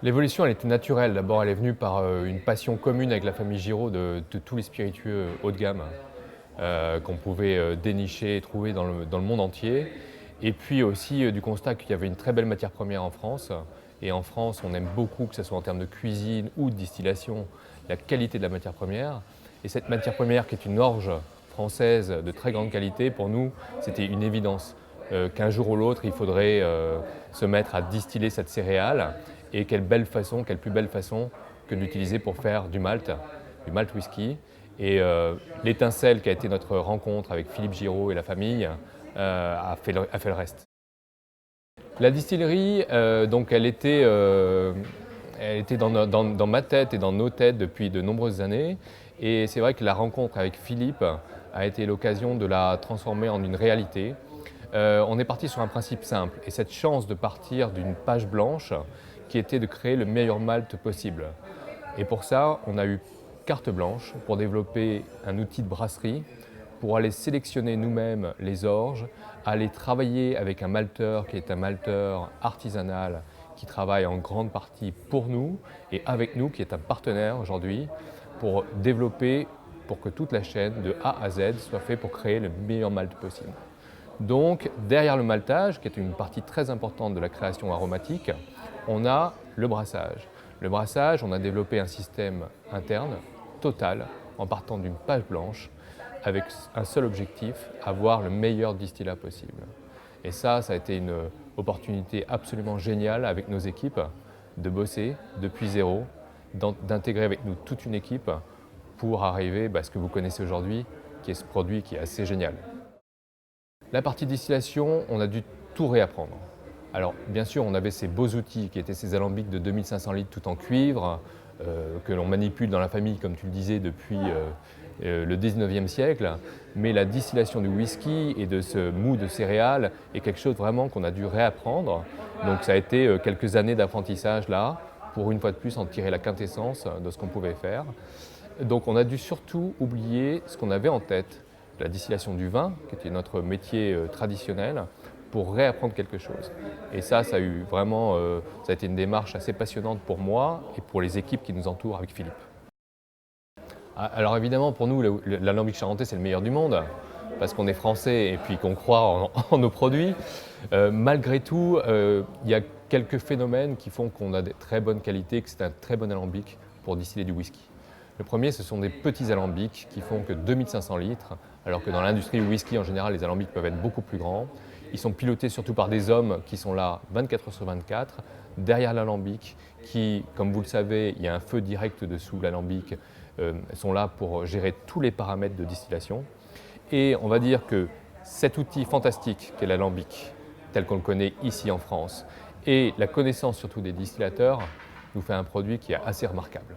L'évolution, elle était naturelle. D'abord, elle est venue par une passion commune avec la famille Giraud de tous les spiritueux haut de gamme qu'on pouvait dénicher et trouver dans le monde entier. Et puis aussi du constat qu'il y avait une très belle matière première en France. Et en France, on aime beaucoup, que ce soit en termes de cuisine ou de distillation, la qualité de la matière première. Et cette matière première, qui est une orge française de très grande qualité, pour nous, c'était une évidence qu'un jour ou l'autre, il faudrait se mettre à distiller cette céréale. Et quelle plus belle façon que de l'utiliser pour faire du malt whisky. Et l'étincelle qui a été notre rencontre avec Philippe Giraud et la famille a fait le reste. La distillerie, donc elle était dans ma tête et dans nos têtes depuis de nombreuses années. Et c'est vrai que la rencontre avec Philippe a été l'occasion de la transformer en une réalité. On est parti sur un principe simple, et cette chance de partir d'une page blanche qui était de créer le meilleur malt possible. Et pour ça, on a eu carte blanche pour développer un outil de brasserie, pour aller sélectionner nous-mêmes les orges, aller travailler avec un malteur qui est un malteur artisanal qui travaille en grande partie pour nous et avec nous, qui est un partenaire aujourd'hui, pour développer, pour que toute la chaîne de A à Z soit faite pour créer le meilleur malt possible. Donc, derrière le maltage, qui est une partie très importante de la création aromatique, on a le brassage. Le brassage, on a développé un système interne, total, en partant d'une page blanche, avec un seul objectif, avoir le meilleur distillat possible. Et ça a été une opportunité absolument géniale avec nos équipes, de bosser depuis zéro, d'intégrer avec nous toute une équipe pour arriver à ce que vous connaissez aujourd'hui, qui est ce produit qui est assez génial. La partie distillation, on a dû tout réapprendre. Alors bien sûr, on avait ces beaux outils qui étaient ces alambics de 2500 litres tout en cuivre, que l'on manipule dans la famille, comme tu le disais, depuis le 19e siècle. Mais la distillation du whisky et de ce mou de céréales est quelque chose vraiment qu'on a dû réapprendre. Donc ça a été quelques années d'apprentissage là, pour une fois de plus en tirer la quintessence de ce qu'on pouvait faire. Donc on a dû surtout oublier ce qu'on avait en tête, la distillation du vin, qui était notre métier traditionnel, pour réapprendre quelque chose. Et ça a eu vraiment, ça a été une démarche assez passionnante pour moi et pour les équipes qui nous entourent avec Philippe. Alors évidemment, pour nous, l'alambic charentais, c'est le meilleur du monde, parce qu'on est français et puis qu'on croit en nos produits. Malgré tout, il y a quelques phénomènes qui font qu'on a de très bonnes qualités, que c'est un très bon alambic pour distiller du whisky. Le premier, ce sont des petits alambics qui font que 2500 litres, alors que dans l'industrie du whisky, en général, les alambics peuvent être beaucoup plus grands. Ils sont pilotés surtout par des hommes qui sont là 24 heures sur 24, derrière l'alambic, qui, comme vous le savez, il y a un feu direct dessous l'alambic, sont là pour gérer tous les paramètres de distillation. Et on va dire que cet outil fantastique qu'est l'alambic, tel qu'on le connaît ici en France, et la connaissance surtout des distillateurs, nous fait un produit qui est assez remarquable.